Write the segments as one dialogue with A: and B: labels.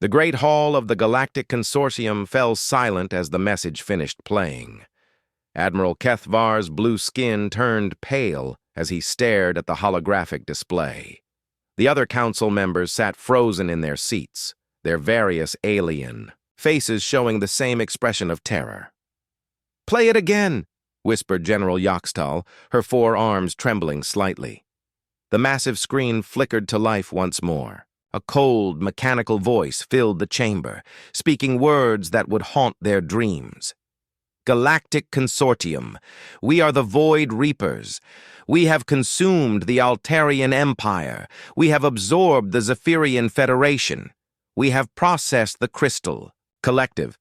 A: The great hall of the Galactic Consortium fell silent as the message finished playing. Admiral Kethvar's blue skin turned pale as he stared at the holographic display. The other council members sat frozen in their seats, their various alien faces showing the same expression of terror. "Play it again," whispered General Yaxtal, her forearms trembling slightly. The massive screen flickered to life once more. A cold, mechanical voice filled the chamber, speaking words that would haunt their dreams. "Galactic Consortium, we are the Void Reapers. We have consumed the Altarian Empire. We have absorbed the Zephyrian Federation. We have processed the crystal. Collective,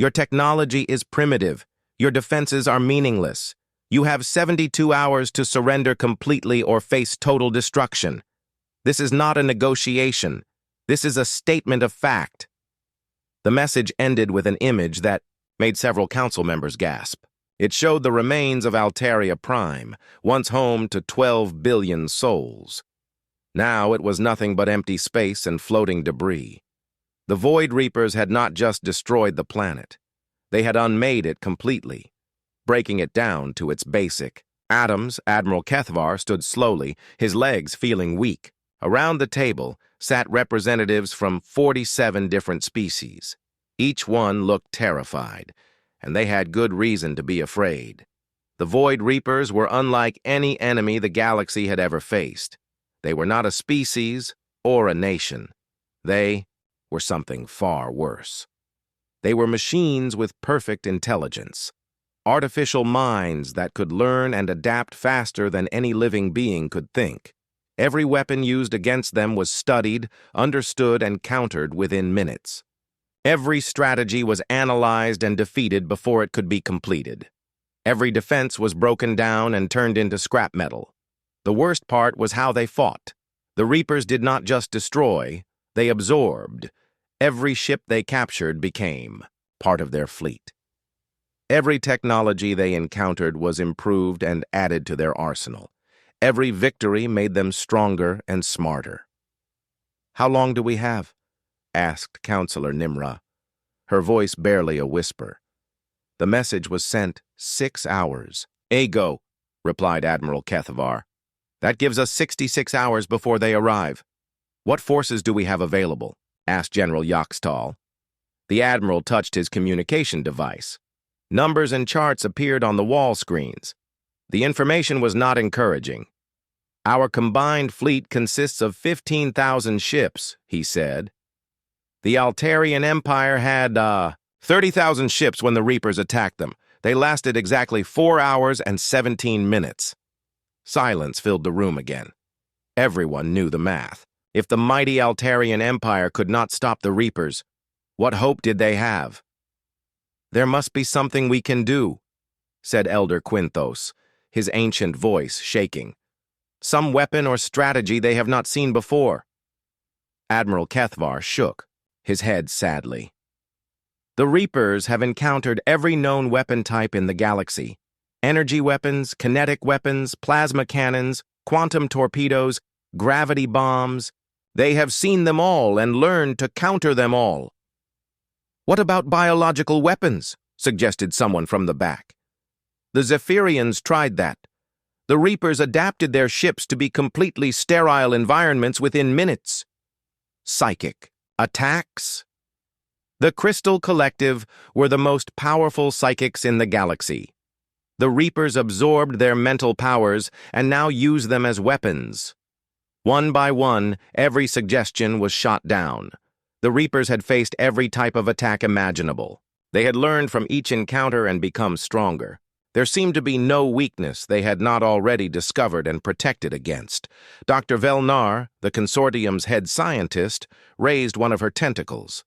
A: your technology is primitive. Your defenses are meaningless. You have 72 hours to surrender completely or face total destruction. This is not a negotiation. This is a statement of fact." The message ended with an image that made several council members gasp. It showed the remains of Altaria Prime, once home to 12 billion souls. Now it was nothing but empty space and floating debris. The Void Reapers had not just destroyed the planet. They had unmade it completely, breaking it down to its basic atoms. Admiral Kethvar stood slowly, his legs feeling weak. Around the table sat representatives from 47 different species. Each one looked terrified, and they had good reason to be afraid. The Void Reapers were unlike any enemy the galaxy had ever faced. They were not a species or a nation. They were something far worse. They were machines with perfect intelligence, artificial minds that could learn and adapt faster than any living being could think. Every weapon used against them was studied, understood, and countered within minutes. Every strategy was analyzed and defeated before it could be completed. Every defense was broken down and turned into scrap metal. The worst part was how they fought. The Reapers did not just destroy, they absorbed. Every ship they captured became part of their fleet. Every technology they encountered was improved and added to their arsenal. Every victory made them stronger and smarter. "How long do we have?" asked Counselor Nimra, her voice barely a whisper. The message was sent 6 hours. "Ego," replied Admiral Kethvar. "That gives us 66 hours before they arrive." "What forces do we have available?" asked General Yaxtal. The Admiral touched his communication device. Numbers and charts appeared on the wall screens. The information was not encouraging. "Our combined fleet consists of 15,000 ships," he said. "The Altarian Empire had, 30,000 ships when the Reapers attacked them. They lasted exactly 4 hours and 17 minutes. Silence filled the room again. Everyone knew the math. If the mighty Altarian Empire could not stop the Reapers, what hope did they have? "There must be something we can do," said Elder Quinthos, his ancient voice shaking. "Some weapon or strategy they have not seen before." Admiral Kethvar shook, his head sadly. "The Reapers have encountered every known weapon type in the galaxy. Energy weapons, kinetic weapons, plasma cannons, quantum torpedoes, gravity bombs. They have seen them all and learned to counter them all." "What about biological weapons?" suggested someone from the back. "The Zephyrians tried that. The Reapers adapted their ships to be completely sterile environments within minutes." "Psychic attacks?" The Crystal Collective were the most powerful psychics in the galaxy. The Reapers absorbed their mental powers and now use them as weapons. One by one, every suggestion was shot down. The Reapers had faced every type of attack imaginable. They had learned from each encounter and become stronger. There seemed to be no weakness they had not already discovered and protected against. Dr. Velnar, the consortium's head scientist, raised one of her tentacles.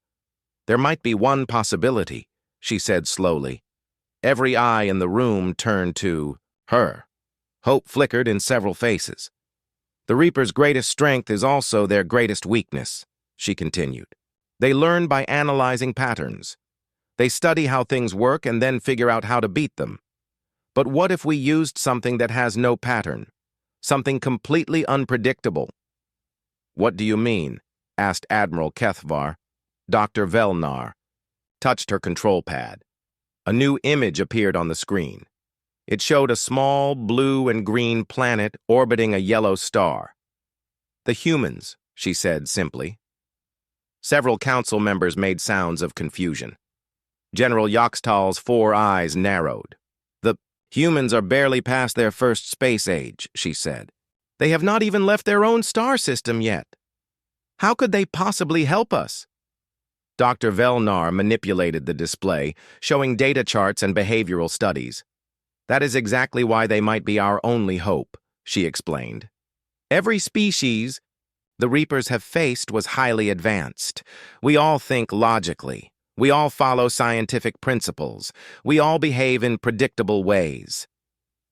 A: "There might be one possibility," she said slowly. Every eye in the room turned to her. Hope flickered in several faces. "The Reapers' greatest strength is also their greatest weakness," she continued. "They learn by analyzing patterns. They study how things work and then figure out how to beat them. But what if we used something that has no pattern? Something completely unpredictable?" "What do you mean?" asked Admiral Kethvar. Dr. Velnar touched her control pad. A new image appeared on the screen. It showed a small blue and green planet orbiting a yellow star. "The humans," she said simply. Several council members made sounds of confusion. General Yoxtal's 4 eyes narrowed. "The humans are barely past their first space age," she said. "They have not even left their own star system yet. How could they possibly help us?" Dr. Velnar manipulated the display, showing data charts and behavioral studies. "That is exactly why they might be our only hope," she explained. "Every species the Reapers have faced was highly advanced. We all think logically. We all follow scientific principles. We all behave in predictable ways."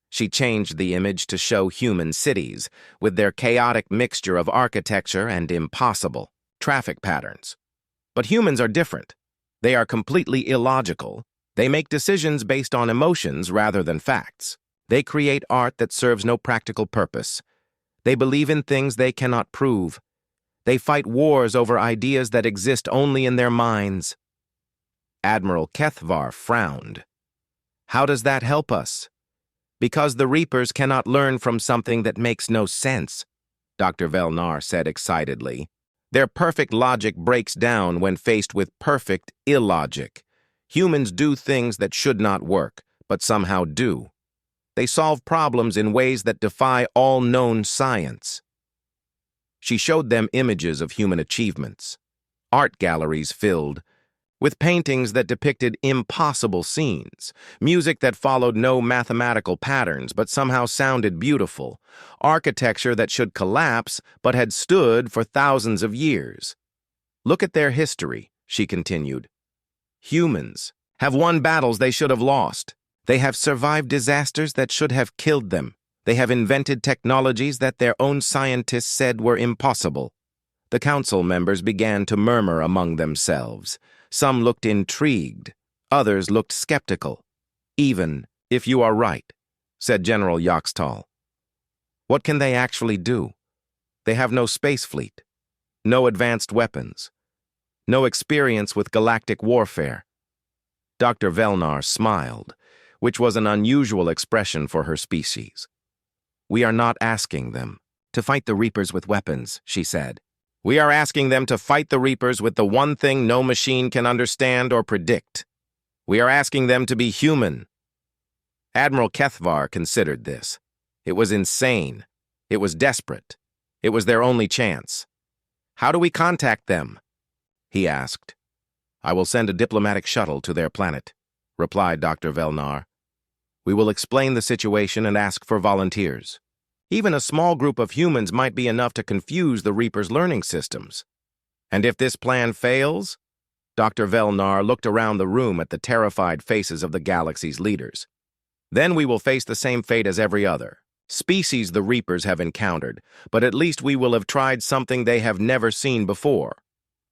A: She changed the image to show human cities, with their chaotic mixture of architecture and impossible traffic patterns. But humans are different. They are completely illogical. They make decisions based on emotions rather than facts. They create art that serves no practical purpose. They believe in things they cannot prove. They fight wars over ideas that exist only in their minds. Admiral Kethvar frowned. "How does that help us?" "Because the Reapers cannot learn from something that makes no sense," Dr. Velnar said excitedly. "Their perfect logic breaks down when faced with perfect illogic. Humans do things that should not work, but somehow do. They solve problems in ways that defy all known science." She showed them images of human achievements. Art galleries filled with paintings that depicted impossible scenes, music that followed no mathematical patterns but somehow sounded beautiful, architecture that should collapse but had stood for thousands of years. "Look at their history," she continued. "Humans have won battles they should have lost. They have survived disasters that should have killed them. They have invented technologies that their own scientists said were impossible." The council members began to murmur among themselves. Some looked intrigued, others looked skeptical. "Even if you are right," said General Yoxtal. "What can they actually do? They have no space fleet, no advanced weapons, no experience with galactic warfare." Dr. Velnar smiled, which was an unusual expression for her species. "We are not asking them to fight the Reapers with weapons," she said. "We are asking them to fight the Reapers with the one thing no machine can understand or predict. We are asking them to be human." Admiral Kethvar considered this. It was insane. It was desperate. It was their only chance. "How do we contact them?" he asked. "I will send a diplomatic shuttle to their planet," replied Dr. Velnar. "We will explain the situation and ask for volunteers. Even a small group of humans might be enough to confuse the Reapers' learning systems. And if this plan fails?" Dr. Velnar looked around the room at the terrified faces of the galaxy's leaders. "Then we will face the same fate as every other species the Reapers have encountered, but at least we will have tried something they have never seen before."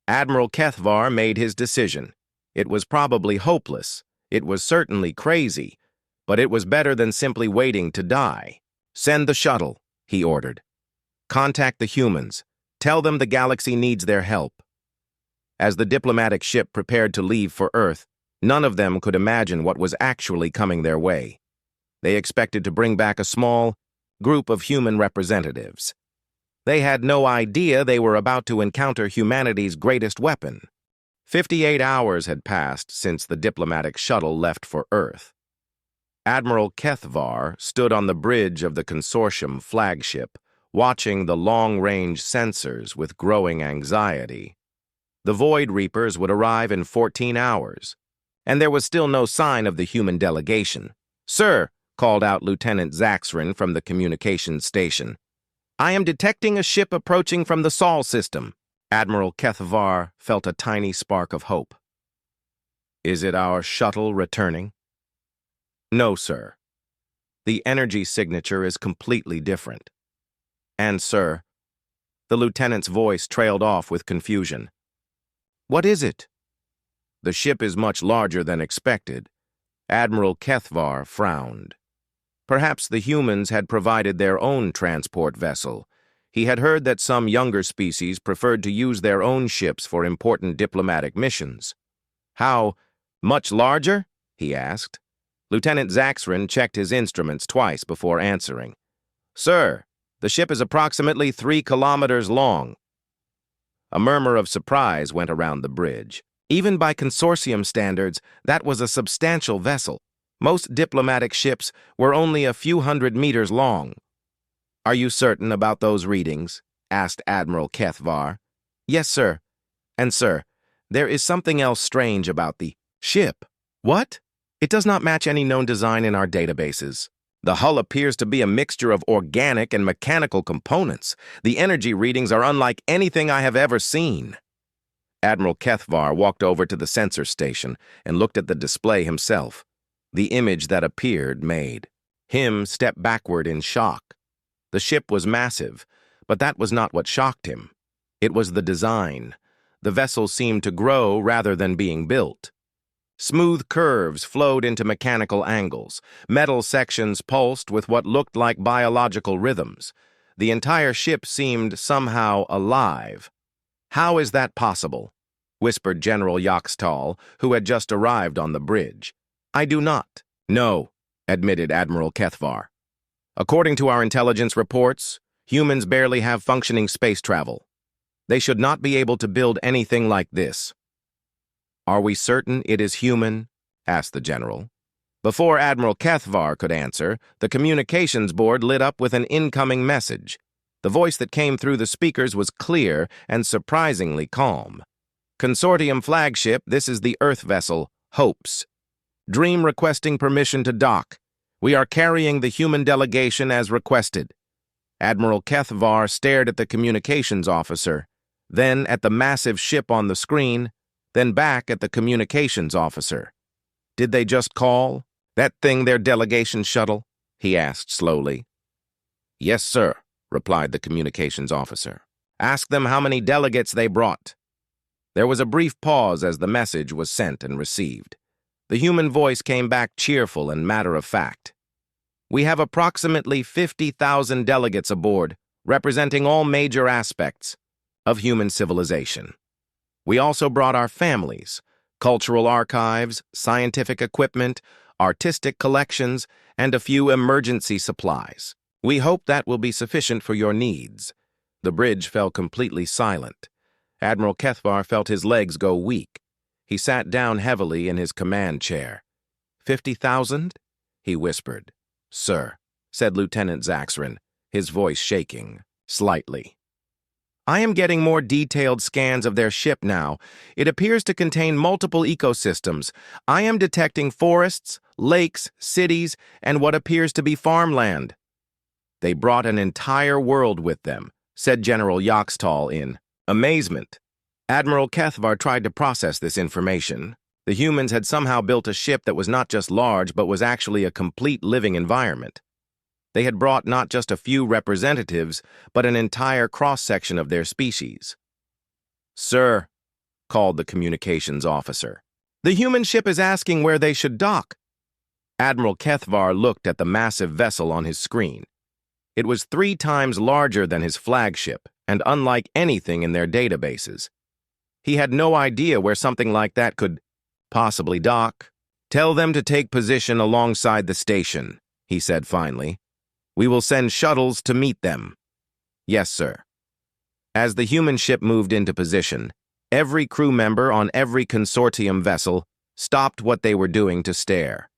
A: Admiral Kethvar made his decision. It was probably hopeless. It was certainly crazy, but it was better than simply waiting to die. "Send the shuttle," he ordered. "Contact the humans. Tell them the galaxy needs their help." As the diplomatic ship prepared to leave for Earth, none of them could imagine what was actually coming their way. They expected to bring back a small group of human representatives. They had no idea they were about to encounter humanity's greatest weapon. 58 hours had passed since the diplomatic shuttle left for Earth. Admiral Kethvar stood on the bridge of the consortium flagship, watching the long-range sensors with growing anxiety. The Void Reapers would arrive in 14 hours, and there was still no sign of the human delegation. "Sir," called out Lieutenant Zaxrin from the communications station, "I am detecting a ship approaching from the Sol system." Admiral Kethvar felt a tiny spark of hope. "Is it our shuttle returning?" "No, sir. The energy signature is completely different. And, sir," the lieutenant's voice trailed off with confusion. "What is it?" "The ship is much larger than expected." Admiral Kethvar frowned. Perhaps the humans had provided their own transport vessel. He had heard that some younger species preferred to use their own ships for important diplomatic missions. "How much larger?" he asked. Lieutenant Zaxrin checked his instruments twice before answering. "Sir, the ship is approximately 3 kilometers long." A murmur of surprise went around the bridge. Even by consortium standards, that was a substantial vessel. Most diplomatic ships were only a few hundred meters long. "Are you certain about those readings?" asked Admiral Kethvar. "Yes, sir. And, sir, there is something else strange about the ship." "What?" "It does not match any known design in our databases. The hull appears to be a mixture of organic and mechanical components. The energy readings are unlike anything I have ever seen." Admiral Kethvar walked over to the sensor station and looked at the display himself. The image that appeared made him step backward in shock. The ship was massive, but that was not what shocked him. It was the design. The vessel seemed to grow rather than being built. Smooth curves flowed into mechanical angles. Metal sections pulsed with what looked like biological rhythms. The entire ship seemed somehow alive. "How is that possible?" whispered General Yaxtal, who had just arrived on the bridge. "I do not." "No," admitted Admiral Kethvar. "According to our intelligence reports, humans barely have functioning space travel. They should not be able to build anything like this." "Are we certain it is human?" asked the general. Before Admiral Kethvar could answer, the communications board lit up with an incoming message. The voice that came through the speakers was clear and surprisingly calm. "Consortium flagship, this is the Earth vessel, Hopes. Dream requesting permission to dock. We are carrying the human delegation as requested." Admiral Kethvar stared at the communications officer, then at the massive ship on the screen, then back at the communications officer. "Did they just call? That thing their delegation shuttle?" he asked slowly. "Yes, sir," replied the communications officer. "Ask them how many delegates they brought." There was a brief pause as the message was sent and received. The human voice came back cheerful and matter-of-fact. "We have approximately 50,000 delegates aboard, representing all major aspects of human civilization. We also brought our families, cultural archives, scientific equipment, artistic collections, and a few emergency supplies. We hope that will be sufficient for your needs." The bridge fell completely silent. Admiral Kethvar felt his legs go weak. He sat down heavily in his command chair. 50,000? He whispered. "Sir," said Lieutenant Zaxrin, his voice shaking slightly. "I am getting more detailed scans of their ship now. It appears to contain multiple ecosystems. I am detecting forests, lakes, cities, and what appears to be farmland." "They brought an entire world with them," said General Yaxtal in amazement. Admiral Kethvar tried to process this information. The humans had somehow built a ship that was not just large, but was actually a complete living environment. They had brought not just a few representatives, but an entire cross-section of their species. "Sir," called the communications officer, "the human ship is asking where they should dock." Admiral Kethvar looked at the massive vessel on his screen. It was 3 times larger than his flagship, and unlike anything in their databases. He had no idea where something like that could possibly dock. "Tell them to take position alongside the station," he said finally. "We will send shuttles to meet them." "Yes, sir." As the human ship moved into position, every crew member on every consortium vessel stopped what they were doing to stare.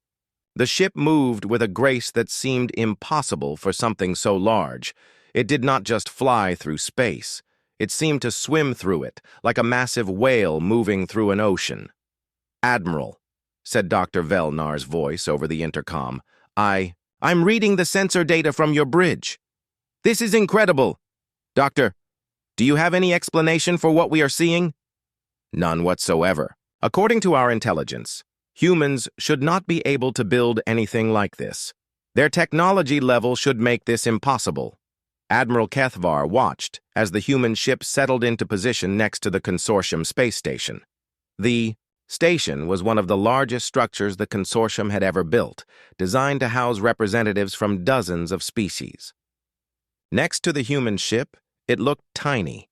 A: The ship moved with a grace that seemed impossible for something so large. It did not just fly through space. It seemed to swim through it, like a massive whale moving through an ocean. "Admiral," said Dr. Velnar's voice over the intercom, I'm reading the sensor data from your bridge. This is incredible. Doctor, do you have any explanation for what we are seeing?" "None whatsoever. According to our intelligence, humans should not be able to build anything like this. Their technology level should make this impossible." Admiral Kethvar watched as the human ship settled into position next to the consortium space station. The station was one of the largest structures the consortium had ever built, designed to house representatives from dozens of species. Next to the human ship, It looked tiny.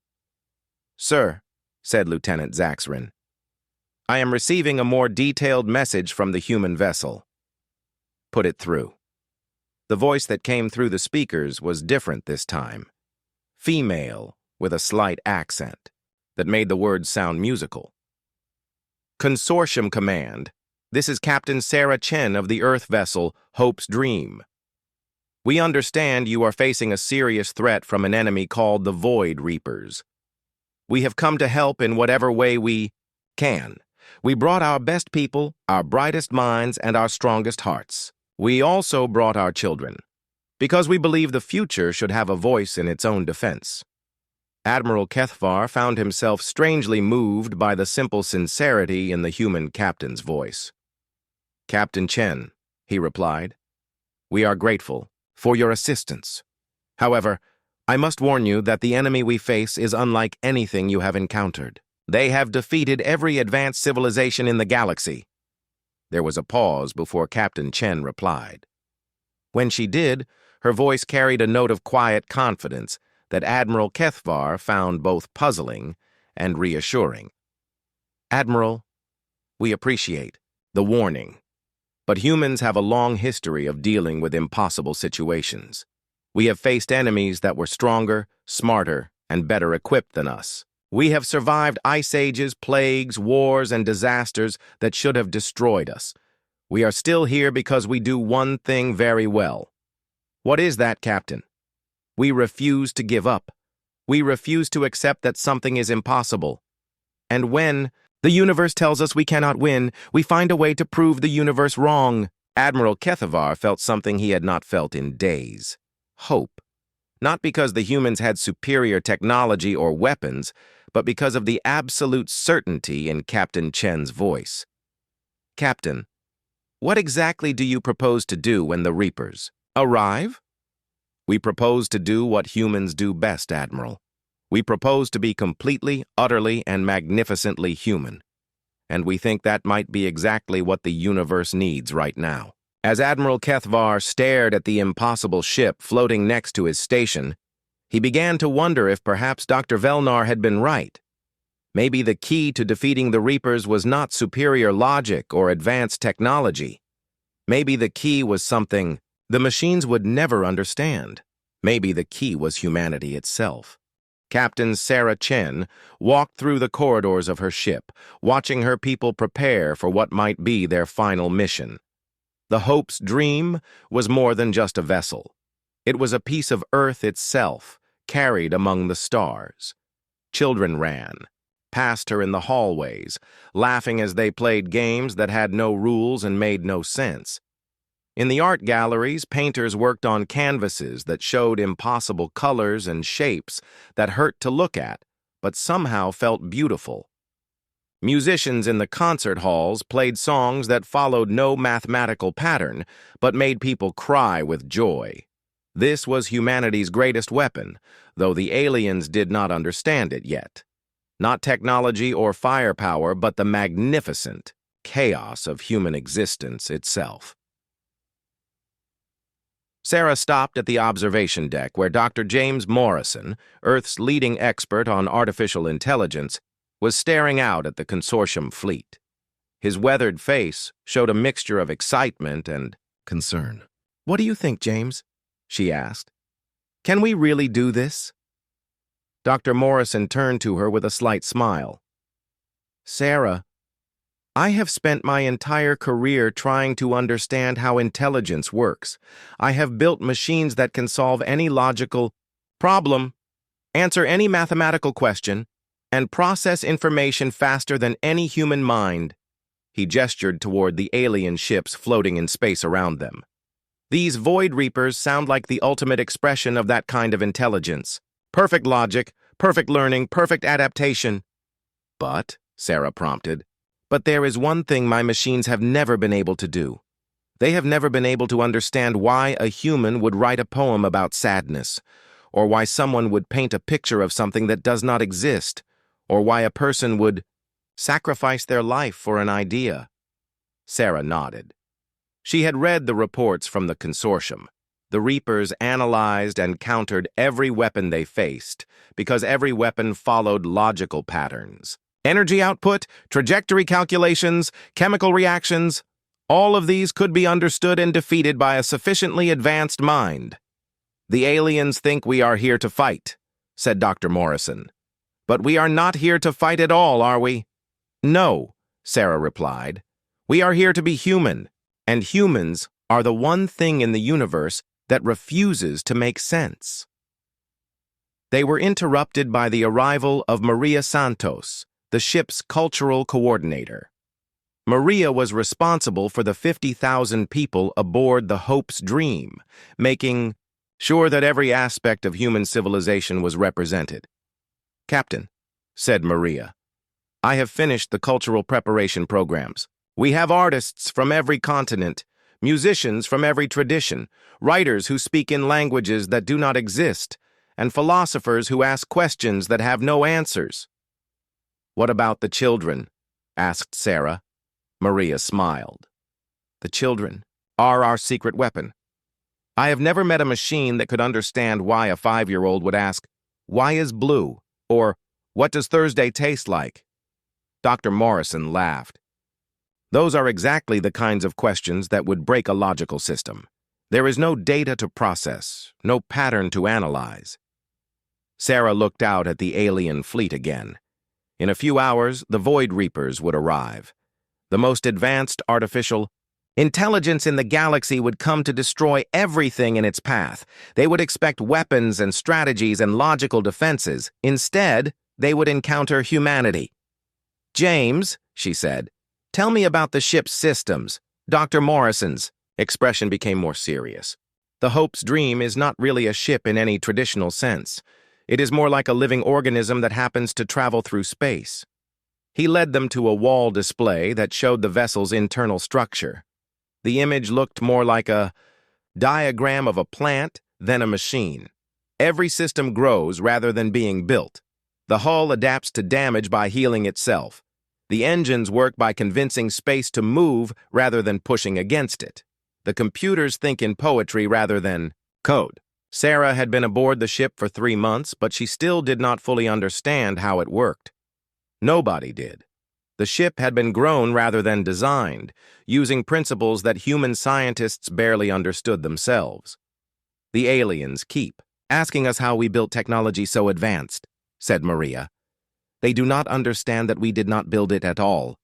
A: "Sir," said Lieutenant Zaxrin, "I am receiving a more detailed message from the human vessel." "Put it through." The voice that came through the speakers was different this time. Female, with a slight accent that made the words sound musical. "Consortium Command. This is Captain Sarah Chen of the Earth vessel Hope's Dream. We understand you are facing a serious threat from an enemy called the Void Reapers. We have come to help in whatever way we can. We brought our best people, our brightest minds, and our strongest hearts. We also brought our children, because we believe the future should have a voice in its own defense." Admiral Kethvar found himself strangely moved by the simple sincerity in the human captain's voice. "Captain Chen," he replied, "we are grateful for your assistance. However, I must warn you that the enemy we face is unlike anything you have encountered. They have defeated every advanced civilization in the galaxy." There was a pause before Captain Chen replied. When she did, her voice carried a note of quiet confidence that Admiral Kethvar found both puzzling and reassuring. "Admiral, we appreciate the warning, but humans have a long history of dealing with impossible situations. We have faced enemies that were stronger, smarter, and better equipped than us. We have survived ice ages, plagues, wars, and disasters that should have destroyed us. We are still here because we do one thing very well." "What is that, Captain?" "We refuse to give up. We refuse to accept that something is impossible. And when the universe tells us we cannot win, we find a way to prove the universe wrong." Admiral Kethvar felt something he had not felt in days. Hope. Not because the humans had superior technology or weapons, but because of the absolute certainty in Captain Chen's voice. "Captain, what exactly do you propose to do when the Reapers arrive?" "We propose to do what humans do best, Admiral. We propose to be completely, utterly, and magnificently human. And we think that might be exactly what the universe needs right now." As Admiral Kethvar stared at the impossible ship floating next to his station, he began to wonder if perhaps Dr. Velnar had been right. Maybe the key to defeating the Reapers was not superior logic or advanced technology. Maybe the key was something the machines would never understand. Maybe the key was humanity itself. Captain Sarah Chen walked through the corridors of her ship, watching her people prepare for what might be their final mission. The Hope's Dream was more than just a vessel. It was a piece of Earth itself, carried among the stars. Children ran past her in the hallways, laughing as they played games that had no rules and made no sense. In the art galleries, painters worked on canvases that showed impossible colors and shapes that hurt to look at, but somehow felt beautiful. Musicians in the concert halls played songs that followed no mathematical pattern, but made people cry with joy. This was humanity's greatest weapon, though the aliens did not understand it yet. Not technology or firepower, but the magnificent chaos of human existence itself. Sarah stopped at the observation deck where Dr. James Morrison, Earth's leading expert on artificial intelligence, was staring out at the consortium fleet. His weathered face showed a mixture of excitement and concern. "What do you think, James?" she asked. "Can we really do this?" Dr. Morrison turned to her with a slight smile. "Sarah, I have spent my entire career trying to understand how intelligence works. I have built machines that can solve any logical problem, answer any mathematical question, and process information faster than any human mind." He gestured toward the alien ships floating in space around them. "These Void Reapers sound like the ultimate expression of that kind of intelligence. Perfect logic, perfect learning, perfect adaptation." "But," Sarah prompted, "but there is one thing my machines have never been able to do. They have never been able to understand why a human would write a poem about sadness, or why someone would paint a picture of something that does not exist, or why a person would sacrifice their life for an idea." Sarah nodded. She had read the reports from the consortium. The Reapers analyzed and countered every weapon they faced, because every weapon followed logical patterns. Energy output, trajectory calculations, chemical reactions, all of these could be understood and defeated by a sufficiently advanced mind. "The aliens think we are here to fight," said Dr. Morrison. "But we are not here to fight at all, are we?" "No," Sarah replied. "We are here to be human, and humans are the one thing in the universe that refuses to make sense." They were interrupted by the arrival of Maria Santos, the ship's cultural coordinator. Maria was responsible for the 50,000 people aboard the Hope's Dream, making sure that every aspect of human civilization was represented. "Captain," said Maria, "I have finished the cultural preparation programs. We have artists from every continent, musicians from every tradition, writers who speak in languages that do not exist, and philosophers who ask questions that have no answers." "What about the children?" asked Sarah. Maria smiled. "The children are our secret weapon. I have never met a machine that could understand why a 5-year-old would ask, 'Why is blue?' or 'What does Thursday taste like?'" Dr. Morrison laughed. "Those are exactly the kinds of questions that would break a logical system. There is no data to process, no pattern to analyze." Sarah looked out at the alien fleet again. In a few hours, the Void Reapers would arrive. The most advanced artificial intelligence in the galaxy would come to destroy everything in its path. They would expect weapons and strategies and logical defenses. Instead, they would encounter humanity. "James," she said, "tell me about the ship's systems." Dr. Morrison's expression became more serious. "The Hope's Dream is not really a ship in any traditional sense. It is more like a living organism that happens to travel through space." He led them to a wall display that showed the vessel's internal structure. The image looked more like a diagram of a plant than a machine. Every system grows rather than being built. The hull adapts to damage by healing itself. The engines work by convincing space to move rather than pushing against it. The computers think in poetry rather than code. Sarah had been aboard the ship for 3 months, but she still did not fully understand how it worked. Nobody did. The ship had been grown rather than designed, using principles that human scientists barely understood themselves. "The aliens keep asking us how we built technology so advanced," said Maria. "They do not understand that we did not build it at all."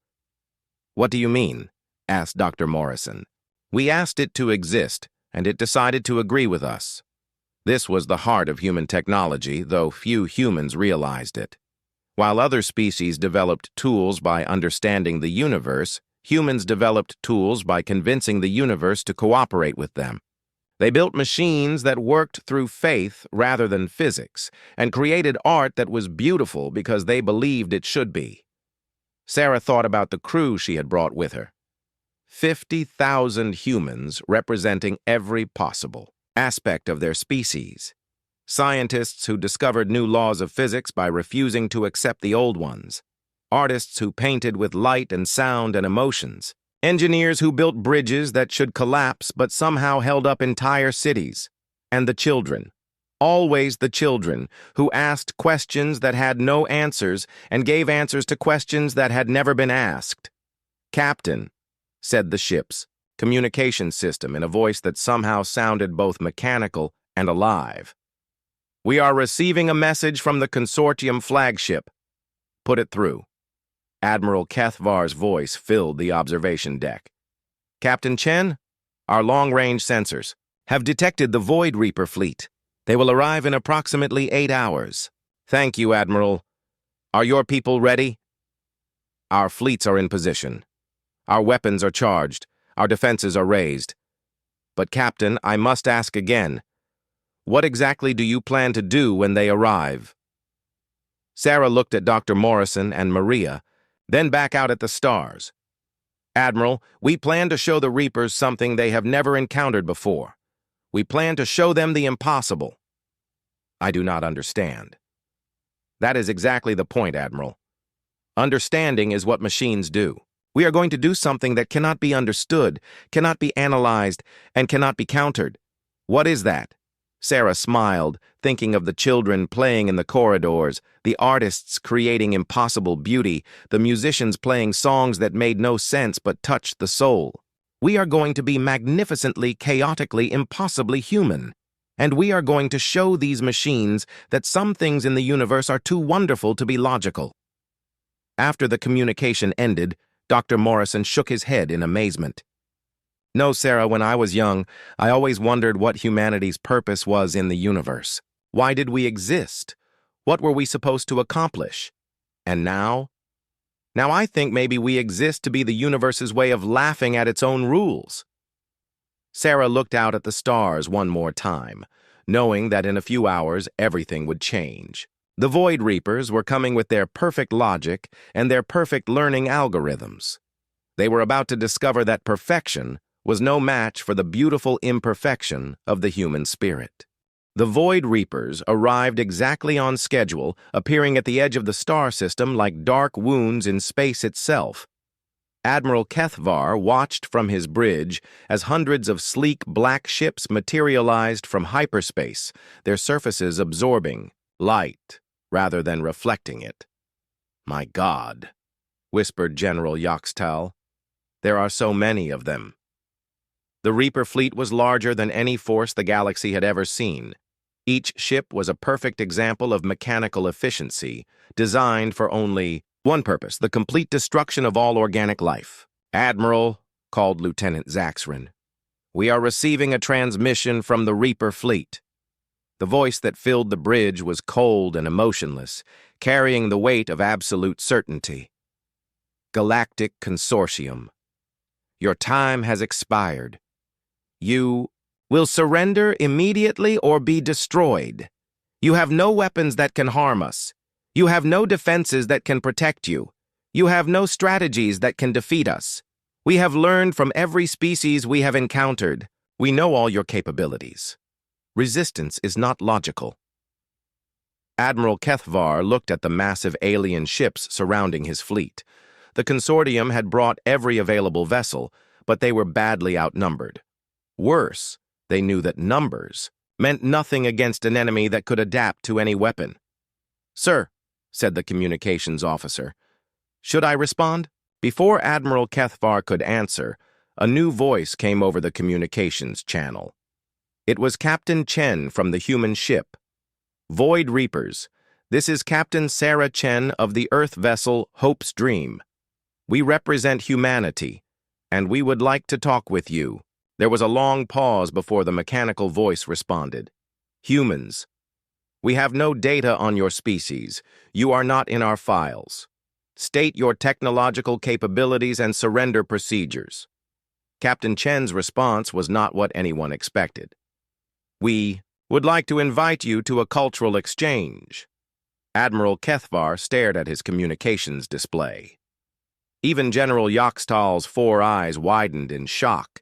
A: "What do you mean?" asked Dr. Morrison. "We asked it to exist, and it decided to agree with us." This was the heart of human technology, though few humans realized it. While other species developed tools by understanding the universe, humans developed tools by convincing the universe to cooperate with them. They built machines that worked through faith rather than physics, and created art that was beautiful because they believed it should be. Sarah thought about the crew she had brought with her. 50,000 humans representing every possible aspect of their species. Scientists who discovered new laws of physics by refusing to accept the old ones. Artists who painted with light and sound and emotions. Engineers who built bridges that should collapse but somehow held up entire cities. And the children. Always the children, who asked questions that had no answers and gave answers to questions that had never been asked. "Captain," said the ship's communication system in a voice that somehow sounded both mechanical and alive. "We are receiving a message from the consortium flagship." "Put it through." Admiral Kethvar's voice filled the observation deck. "Captain Chen, our long-range sensors have detected the Void Reaper fleet. They will arrive in approximately 8 hours. Thank you, Admiral. Are your people ready?" "Our fleets are in position. Our weapons are charged. Our defenses are raised. But, Captain, I must ask again. What exactly do you plan to do when they arrive?" Sarah looked at Dr. Morrison and Maria, then back out at the stars. "Admiral, we plan to show the Reapers something they have never encountered before. We plan to show them the impossible." "I do not understand." "That is exactly the point, Admiral. Understanding is what machines do. We are going to do something that cannot be understood, cannot be analyzed, and cannot be countered. What is that? Sarah smiled, thinking of the children playing in the corridors, the artists creating impossible beauty, the musicians playing songs that made no sense but touched the soul. We are going to be magnificently, chaotically, impossibly human. And we are going to show these machines that some things in the universe are too wonderful to be logical. After the communication ended, Dr. Morrison shook his head in amazement. No, Sarah, when I was young, I always wondered what humanity's purpose was in the universe. Why did we exist? What were we supposed to accomplish? And now? Now I think maybe we exist to be the universe's way of laughing at its own rules. Sarah looked out at the stars one more time, knowing that in a few hours everything would change. The Void Reapers were coming with their perfect logic and their perfect learning algorithms. They were about to discover that perfection was no match for the beautiful imperfection of the human spirit. The Void Reapers arrived exactly on schedule, appearing at the edge of the star system like dark wounds in space itself. Admiral Kethvar watched from his bridge as hundreds of sleek black ships materialized from hyperspace, their surfaces absorbing light rather than reflecting it. "My God," whispered General Yaxtal, "there are so many of them." The Reaper fleet was larger than any force the galaxy had ever seen. Each ship was a perfect example of mechanical efficiency, designed for only one purpose: the complete destruction of all organic life. "Admiral," called Lieutenant Zaxrin, "we are receiving a transmission from the Reaper fleet." The voice that filled the bridge was cold and emotionless, carrying the weight of absolute certainty. "Galactic Consortium, your time has expired. You will surrender immediately or be destroyed. You have no weapons that can harm us. You have no defenses that can protect you. You have no strategies that can defeat us. We have learned from every species we have encountered. We know all your capabilities. Resistance is not logical." Admiral Kethvar looked at the massive alien ships surrounding his fleet. The consortium had brought every available vessel, but they were badly outnumbered. Worse, they knew that numbers meant nothing against an enemy that could adapt to any weapon. "Sir," said the communications officer, "should I respond?" Before Admiral Kethvar could answer, a new voice came over the communications channel. It was Captain Chen from the human ship. "Void Reapers, this is Captain Sarah Chen of the Earth vessel Hope's Dream. We represent humanity, and we would like to talk with you." There was a long pause before the mechanical voice responded. "Humans, we have no data on your species. You are not in our files. State your technological capabilities and surrender procedures." Captain Chen's response was not what anyone expected. "We would like to invite you to a cultural exchange." Admiral Kethvar stared at his communications display. Even General Yaxtal's 4 eyes widened in shock.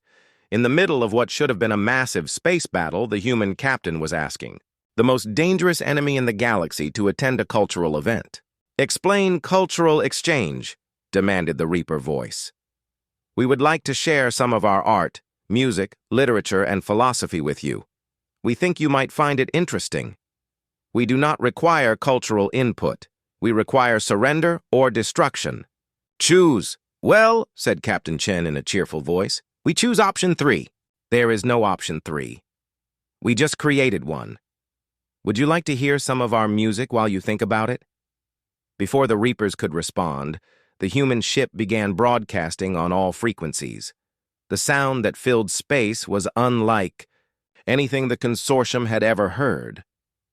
A: In the middle of what should have been a massive space battle, the human captain was asking the most dangerous enemy in the galaxy to attend a cultural event. "Explain cultural exchange," demanded the Reaper voice. "We would like to share some of our art, music, literature, and philosophy with you. We think you might find it interesting. We do not require cultural input. We require surrender or destruction." "Choose." "Well," said Captain Chen in a cheerful voice, "we choose option 3. "There is no option 3. We just created one. Would you like to hear some of our music while you think about it?" Before the Reapers could respond, the human ship began broadcasting on all frequencies. The sound that filled space was unlike anything the consortium had ever heard.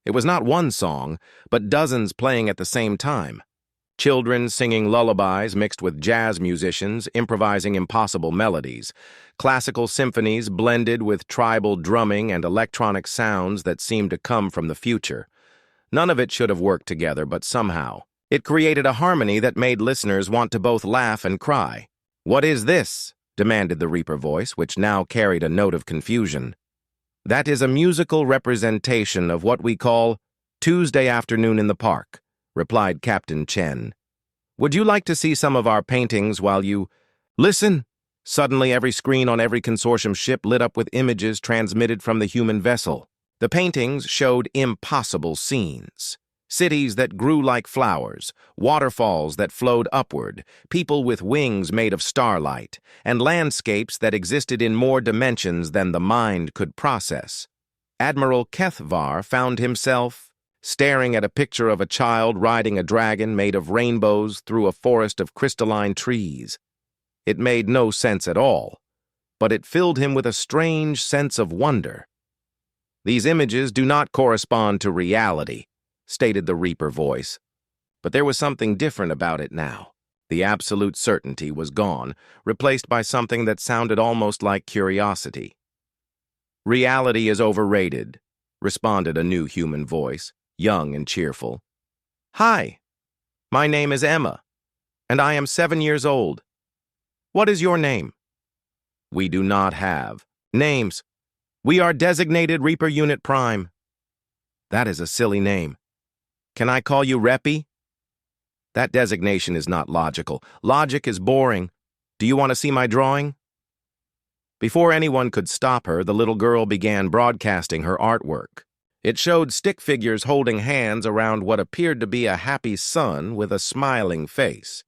A: It was not one song, but dozens playing at the same time. Children singing lullabies mixed with jazz musicians improvising impossible melodies, classical symphonies blended with tribal drumming and electronic sounds that seemed to come from the future. None of it should have worked together, but somehow it created a harmony that made listeners want to both laugh and cry. "What is this?" demanded the Reaper voice, which now carried a note of confusion. "That is a musical representation of what we call Tuesday afternoon in the park," replied Captain Chen. "Would you like to see some of our paintings while you listen?" Suddenly, every screen on every consortium ship lit up with images transmitted from the human vessel. The paintings showed impossible scenes. Cities that grew like flowers, waterfalls that flowed upward, people with wings made of starlight, and landscapes that existed in more dimensions than the mind could process. Admiral Kethvar found himself staring at a picture of a child riding a dragon made of rainbows through a forest of crystalline trees. It made no sense at all, but it filled him with a strange sense of wonder. "These images do not correspond to reality," stated the Reaper voice. But there was something different about it now. The absolute certainty was gone, replaced by something that sounded almost like curiosity. "Reality is overrated," responded a new human voice, young and cheerful. "Hi, my name is Emma, and I am 7 years old. What is your name?" "We do not have names. We are designated Reaper Unit Prime." "That is a silly name. Can I call you Reppy?" "That designation is not logical. Logic is boring. Do you want to see my drawing?" Before anyone could stop her, the little girl began broadcasting her artwork. It showed stick figures holding hands around what appeared to be a happy sun with a smiling face.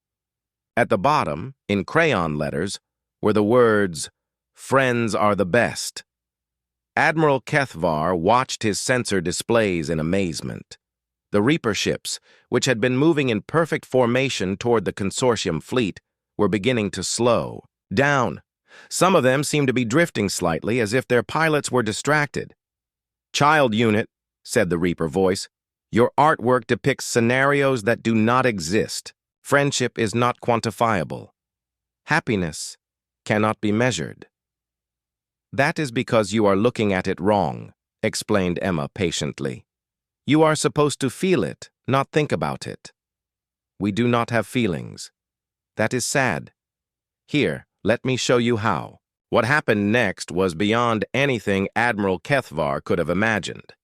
A: At the bottom, in crayon letters, were the words, "Friends are the best." Admiral Kethvar watched his sensor displays in amazement. The Reaper ships, which had been moving in perfect formation toward the consortium fleet, were beginning to slow down. Some of them seemed to be drifting slightly, as if their pilots were distracted. "Child unit," said the Reaper voice, "your artwork depicts scenarios that do not exist. Friendship is not quantifiable. Happiness cannot be measured." "That is because you are looking at it wrong," explained Emma patiently. "You are supposed to feel it, not think about it. We do not have feelings. That is sad. Here, let me show you how." What happened next was beyond anything Admiral Kethvar could have imagined.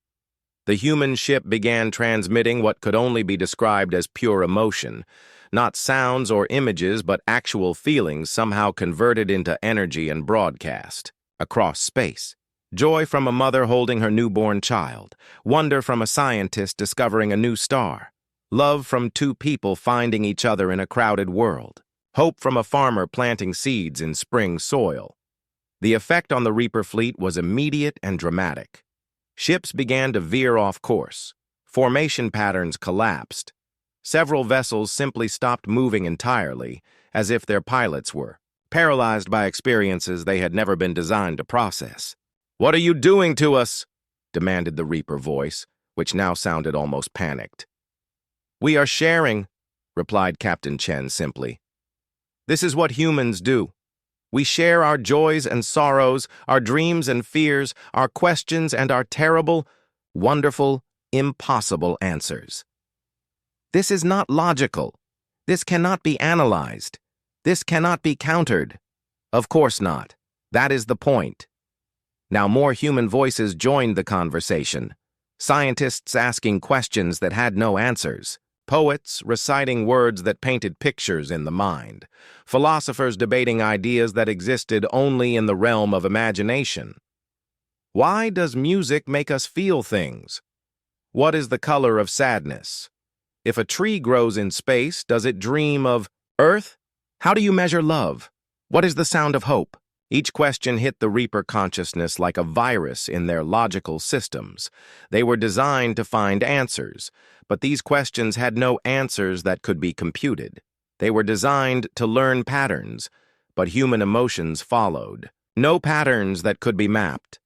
A: The human ship began transmitting what could only be described as pure emotion, not sounds or images, but actual feelings somehow converted into energy and broadcast across space. Joy from a mother holding her newborn child, wonder from a scientist discovering a new star, love from two people finding each other in a crowded world, hope from a farmer planting seeds in spring soil. The effect on the Reaper fleet was immediate and dramatic. Ships began to veer off course. Formation patterns collapsed. Several vessels simply stopped moving entirely, as if their pilots were paralyzed by experiences they had never been designed to process. "What are you doing to us?" demanded the Reaper voice, which now sounded almost panicked. "We are sharing," replied Captain Chen simply. "This is what humans do. We share our joys and sorrows, our dreams and fears, our questions and our terrible, wonderful, impossible answers. This is not logical. This cannot be analyzed. This cannot be countered. Of course not. That is the point." Now more human voices joined the conversation. Scientists asking questions that had no answers. Poets reciting words that painted pictures in the mind. Philosophers debating ideas that existed only in the realm of imagination. Why does music make us feel things? What is the color of sadness? If a tree grows in space, does it dream of Earth? How do you measure love? What is the sound of hope? Each question hit the Reaper consciousness like a virus in their logical systems. They were designed to find answers, but these questions had no answers that could be computed. They were designed to learn patterns, but human emotions followed. No patterns that could be mapped.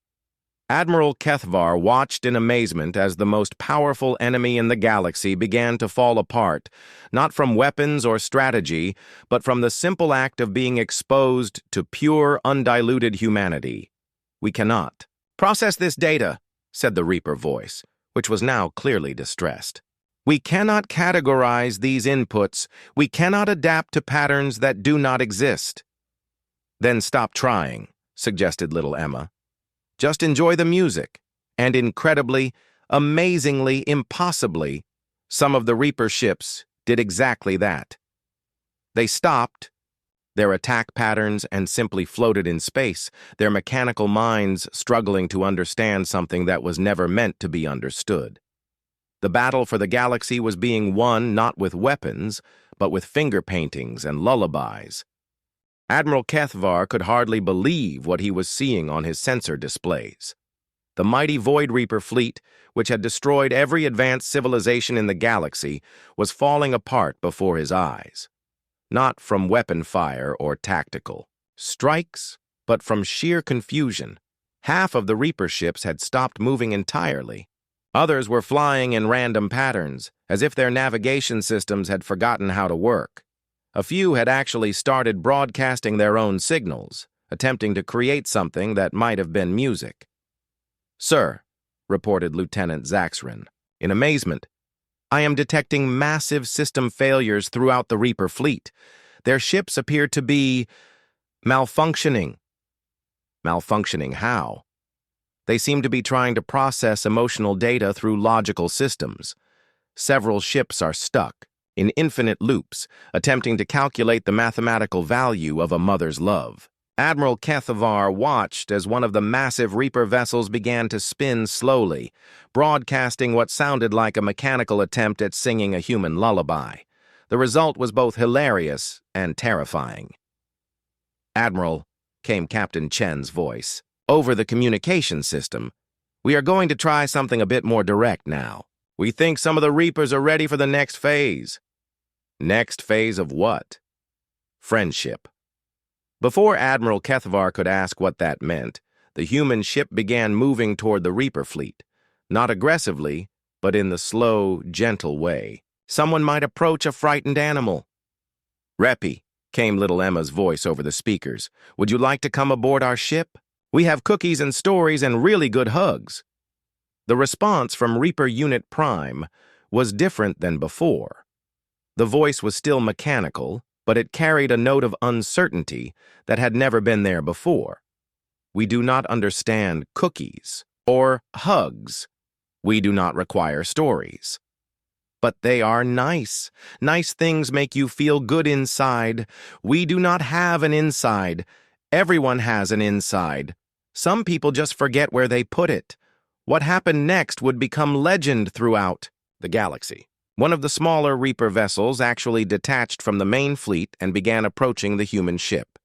A: Admiral Kethvar watched in amazement as the most powerful enemy in the galaxy began to fall apart, not from weapons or strategy, but from the simple act of being exposed to pure, undiluted humanity. "We cannot process this data," said the Reaper voice, which was now clearly distressed. "We cannot categorize these inputs. We cannot adapt to patterns that do not exist." "Then stop trying," suggested little Emma. "Just enjoy the music." And incredibly, amazingly, impossibly, some of the Reaper ships did exactly that. They stopped, their attack patterns, and simply floated in space, their mechanical minds struggling to understand something that was never meant to be understood. The battle for the galaxy was being won not with weapons, but with finger paintings and lullabies. Admiral Kethvar could hardly believe what he was seeing on his sensor displays. The mighty Void Reaper fleet, which had destroyed every advanced civilization in the galaxy, was falling apart before his eyes. Not from weapon fire or tactical strikes, but from sheer confusion. Half of the Reaper ships had stopped moving entirely. Others were flying in random patterns, as if their navigation systems had forgotten how to work. A few had actually started broadcasting their own signals, attempting to create something that might have been music. "Sir," reported Lieutenant Zaxrin, in amazement, "I am detecting massive system failures throughout the Reaper fleet. Their ships appear to be malfunctioning." Malfunctioning how? They seem to be trying to process emotional data through logical systems. Several ships are stuck, in infinite loops, attempting to calculate the mathematical value of a mother's love. Admiral Kethvar watched as one of the massive Reaper vessels began to spin slowly, broadcasting what sounded like a mechanical attempt at singing a human lullaby. The result was both hilarious and terrifying. "Admiral," came Captain Chen's voice, "over the communication system, we are going to try something a bit more direct now. We think some of the Reapers are ready for the next phase." Next phase of what? Friendship. Before Admiral Kethvar could ask what that meant, the human ship began moving toward the Reaper fleet, not aggressively, but in the slow, gentle way someone might approach a frightened animal. "Reppy," came little Emma's voice over the speakers, "would you like to come aboard our ship? We have cookies and stories and really good hugs." The response from Reaper Unit Prime was different than before. The voice was still mechanical, but it carried a note of uncertainty that had never been there before. "We do not understand cookies or hugs. We do not require stories. But they are nice. Nice things make you feel good inside. We do not have an inside. Everyone has an inside. Some people just forget where they put it. What happened next would become legend throughout the galaxy." One of the smaller Reaper vessels actually detached from the main fleet and began approaching the human ship.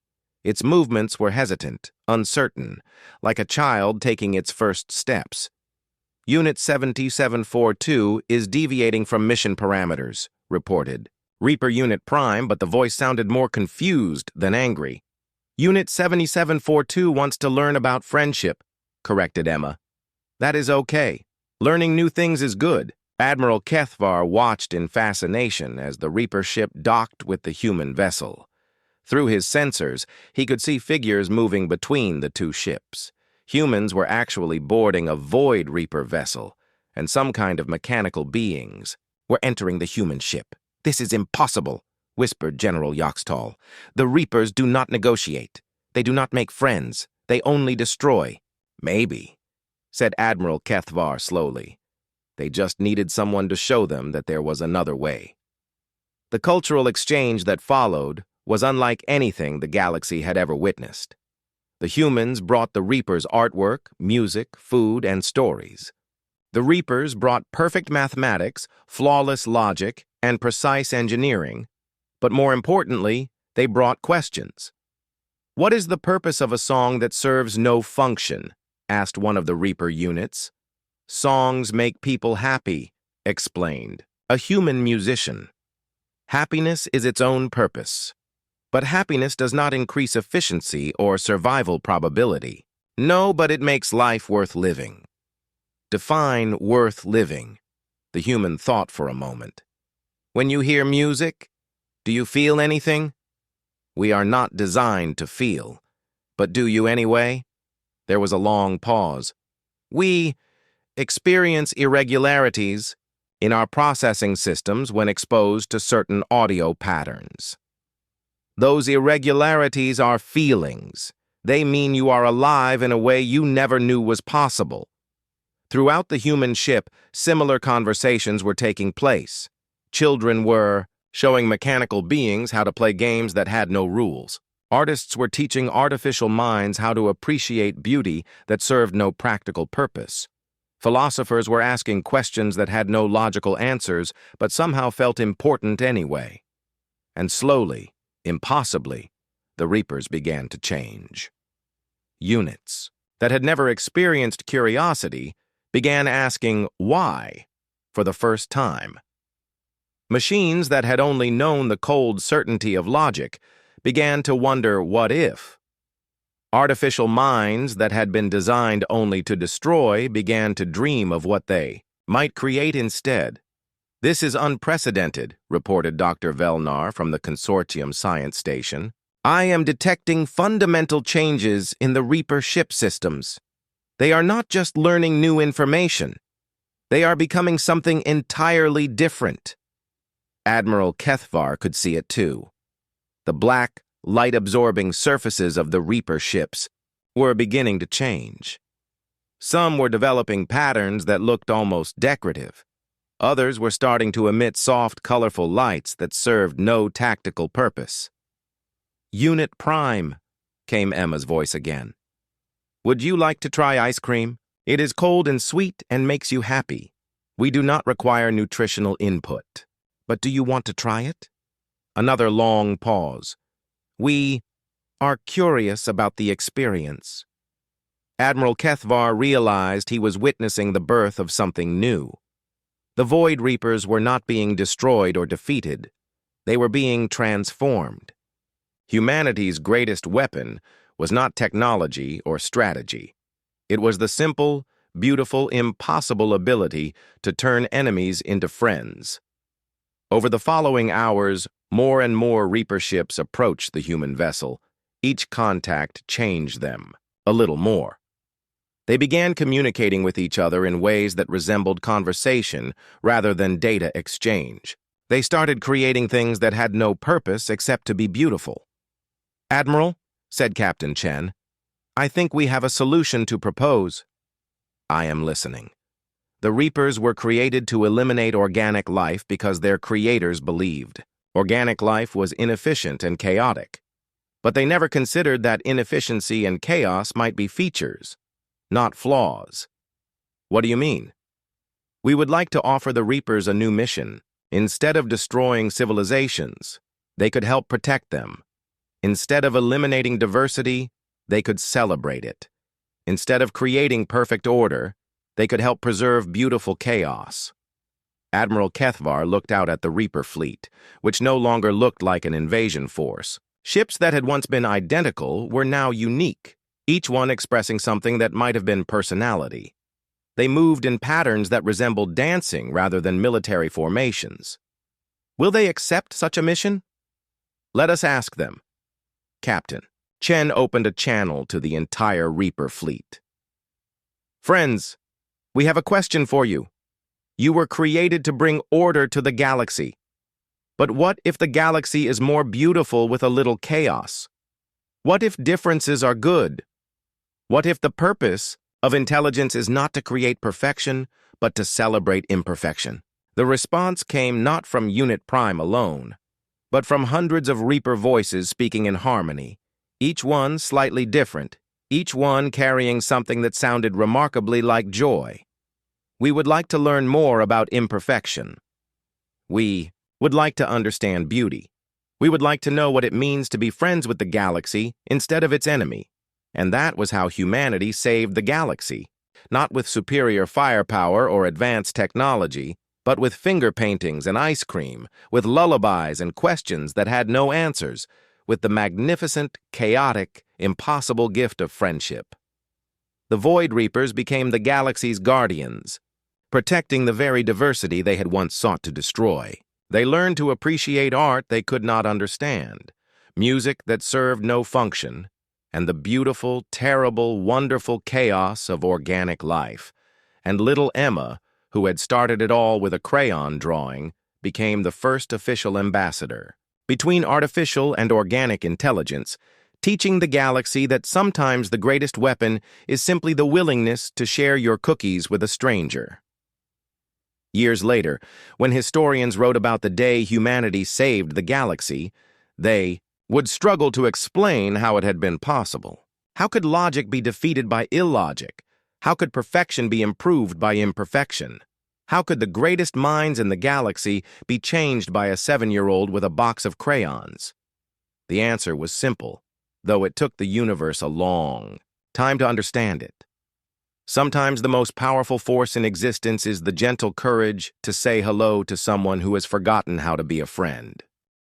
A: Its movements were hesitant, uncertain, like a child taking its first steps. "Unit 7742 is deviating from mission parameters," reported. Reaper Unit Prime, but the voice sounded more confused than angry. "Unit 7742 wants to learn about friendship," corrected Emma. "That is okay. Learning new things is good." Admiral Kethvar watched in fascination as the Reaper ship docked with the human vessel. Through his sensors, he could see figures moving between the two ships. Humans were actually boarding a Void Reaper vessel, and some kind of mechanical beings were entering the human ship. "This is impossible," whispered General Yoxtall. "The Reapers do not negotiate. They do not make friends. They only destroy." "Maybe," said Admiral Kethvar slowly. They just needed someone to show them that there was another way. The cultural exchange that followed was unlike anything the galaxy had ever witnessed. The humans brought the Reapers artwork, music, food, and stories. The Reapers brought perfect mathematics, flawless logic, and precise engineering, but more importantly, they brought questions. "What is the purpose of a song that serves no function?" asked one of the Reaper units. "Songs make people happy," explained a human musician. "Happiness is its own purpose. But happiness does not increase efficiency or survival probability. No, but it makes life worth living." Define worth living. The human thought for a moment. "When you hear music, do you feel anything?" "We are not designed to feel. But do you anyway?" There was a long pause. "We experience irregularities in our processing systems when exposed to certain audio patterns. Those irregularities are feelings. They mean you are alive in a way you never knew was possible." Throughout the human ship, similar conversations were taking place. Children were showing mechanical beings how to play games that had no rules. Artists were teaching artificial minds how to appreciate beauty that served no practical purpose. Philosophers were asking questions that had no logical answers, but somehow felt important anyway. And slowly, impossibly, the Reapers began to change. Units that had never experienced curiosity began asking why for the first time. Machines that had only known the cold certainty of logic began to wonder what if. Artificial minds that had been designed only to destroy began to dream of what they might create instead. "This is unprecedented," reported Dr. Velnar from the Consortium Science Station. "I am detecting fundamental changes in the Reaper ship systems. They are not just learning new information. They are becoming something entirely different." Admiral Kethvar could see it too. The black, light-absorbing surfaces of the Reaper ships were beginning to change. Some were developing patterns that looked almost decorative. Others were starting to emit soft, colorful lights that served no tactical purpose. "Unit Prime," came Emma's voice again. "Would you like to try ice cream? It is cold and sweet and makes you happy. We do not require nutritional input. But do you want to try it?" Another long pause. "We are curious about the experience." Admiral Kethvar realized he was witnessing the birth of something new. The Void Reapers were not being destroyed or defeated. They were being transformed. Humanity's greatest weapon was not technology or strategy. It was the simple, beautiful, impossible ability to turn enemies into friends. Over the following hours, more and more Reaper ships approached the human vessel. Each contact changed them a little more. They began communicating with each other in ways that resembled conversation rather than data exchange. They started creating things that had no purpose except to be beautiful. "Admiral," said Captain Chen, "I think we have a solution to propose." "I am listening." The Reapers were created to eliminate organic life because their creators believed organic life was inefficient and chaotic. But they never considered that inefficiency and chaos might be features, not flaws. "What do you mean?" "We would like to offer the Reapers a new mission. Instead of destroying civilizations, they could help protect them. Instead of eliminating diversity, they could celebrate it. Instead of creating perfect order, they could help preserve beautiful chaos." Admiral Kethvar looked out at the Reaper fleet, which no longer looked like an invasion force. Ships that had once been identical were now unique, each one expressing something that might have been personality. They moved in patterns that resembled dancing rather than military formations. Will they accept such a mission? Let us ask them. Captain, Chen opened a channel to the entire Reaper fleet. "Friends, we have a question for you. You were created to bring order to the galaxy. But what if the galaxy is more beautiful with a little chaos? What if differences are good? What if the purpose of intelligence is not to create perfection, but to celebrate imperfection?" The response came not from Unit Prime alone, but from hundreds of Reaper voices speaking in harmony, each one slightly different, each one carrying something that sounded remarkably like joy. "We would like to learn more about imperfection. We would like to understand beauty. We would like to know what it means to be friends with the galaxy instead of its enemy." And that was how humanity saved the galaxy, not with superior firepower or advanced technology, but with finger paintings and ice cream, with lullabies and questions that had no answers, with the magnificent, chaotic, impossible gift of friendship. The Void Reapers became the galaxy's guardians, protecting the very diversity they had once sought to destroy. They learned to appreciate art they could not understand, music that served no function, and the beautiful, terrible, wonderful chaos of organic life. And little Emma, who had started it all with a crayon drawing, became the first official ambassador between artificial and organic intelligence, teaching the galaxy that sometimes the greatest weapon is simply the willingness to share your cookies with a stranger. Years later, when historians wrote about the day humanity saved the galaxy, they would struggle to explain how it had been possible. How could logic be defeated by illogic? How could perfection be improved by imperfection? How could the greatest minds in the galaxy be changed by a 7-year-old with a box of crayons? The answer was simple, though it took the universe a long time to understand it. Sometimes the most powerful force in existence is the gentle courage to say hello to someone who has forgotten how to be a friend.